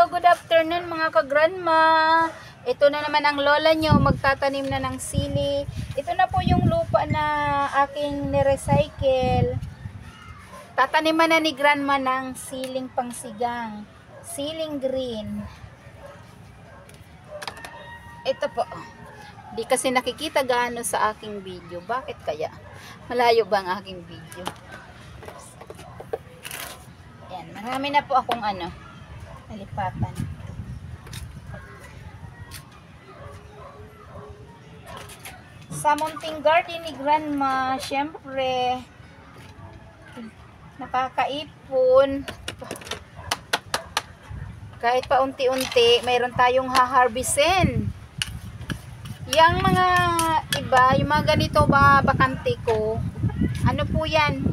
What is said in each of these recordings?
good afternoon mga ka-grandma. Ito na naman ang lola nyo, magtatanim na ng sili. Ito na po yung lupa na aking nirecycle. Tataniman na ni grandma ng siling pangsigang. Siling green. Ito po. Di kasi nakikita gaano sa aking video. Bakit kaya? Malayo ba ang aking video? Yan, marami na po akong nalipatan. Sa munting garden ni grandma, syempre, nakakaipon. Kahit pa unti-unti, mayroon tayong haharbisin. Yang mga iba, yung mga ganito ba bakante ko, ano po yan?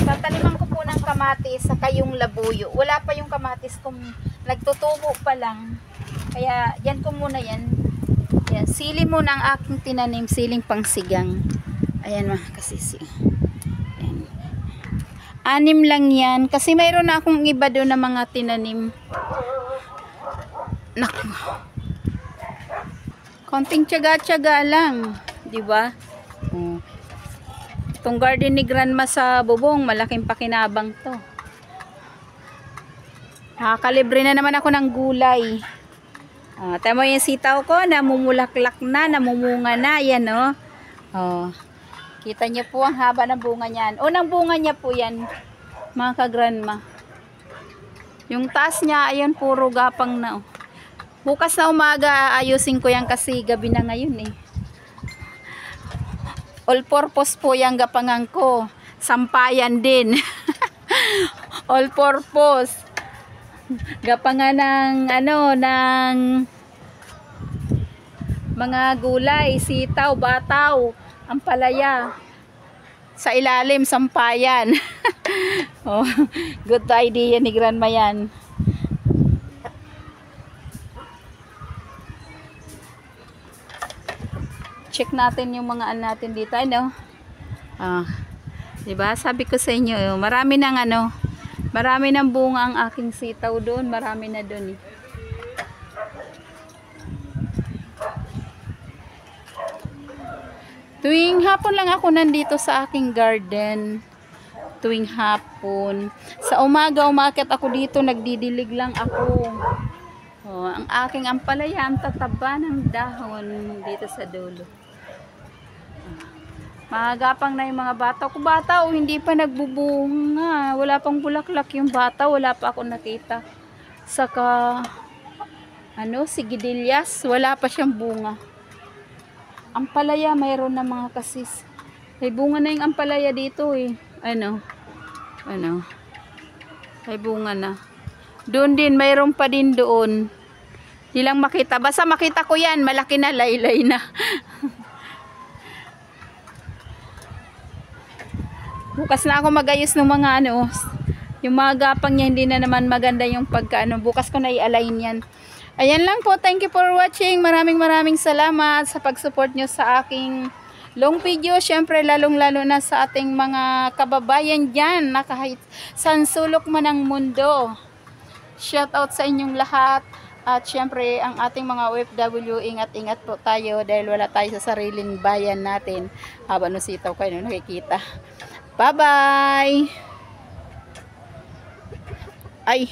Tataniman ko po ng kamatis saka yung labuyo. Wala pa yung kamatis kung nagtutubo pa lang. Kaya yan ko muna yan. Yan, sili muna ang aking tinanim, siling pangsigang. Ayan mga kasisi. Ayan. 6 lang yan. Kasi mayroon na akong iba doon na mga tinanim. Naku. Konting tiyaga-tiyaga lang. Diba? Itong garden ni grandma sa bubong, malaking pakinabang to. Nakakalibre na naman ako ng gulay. Tama yung sitaw ko, namumulaklak na, namumunga na. Yan, oh. Kita niyo po ang haba ng bunga niyan. Unang bunga niya po yan, mga ka-grandma. Yung taas niya, ayun, puro gapang na. Oh. Bukas na umaga, ayusin ko yan kasi gabi na ngayon eh. All purpose po yung gapangan ko. Sampayan din. All purpose. Gapangan ng ng mga gulay, sitaw, bataw, ampalaya. Sa ilalim, sampayan. Oh, good idea ni grandma yan. Check natin yung mga natin dito, diba? Sabi ko sa inyo, marami ng bunga ang aking sitaw doon, marami na doon eh. Tuwing hapon lang ako nandito sa aking garden. Tuwing hapon. Sa umaga, umakyat ako dito, nagdidilig lang ako. Ang aking ampalaya, ang tataba ng dahon dito sa dulo. Magapang na yung mga bataw ko. Bataw, hindi pa nagbubunga. Wala pang bulaklak yung bataw. Wala pa ako nakita. Saka, sigidillas. Wala pa siyang bunga. Ampalaya, mayroon na mga kasis. May bunga na yung ampalaya dito eh. May bunga na. Doon din, mayroon pa din doon. Di lang makita. Basta makita ko yan, malaki na, laylay na. Bukas na ako magayos ng mga yung mga gapang niya, hindi na naman maganda yung bukas ko na i-align yan. Ayan lang po, thank you for watching. Maraming salamat sa pag-support nyo sa aking long video. Syempre, lalong-lalo na sa ating mga kababayan dyan na kahit saan sulok man ng mundo. Shout out sa inyong lahat. At syempre, ang ating mga OFW, ingat-ingat po tayo dahil wala tayo sa sariling bayan natin. Habang sitaw kayo nakikita. Bye-bye! Ay!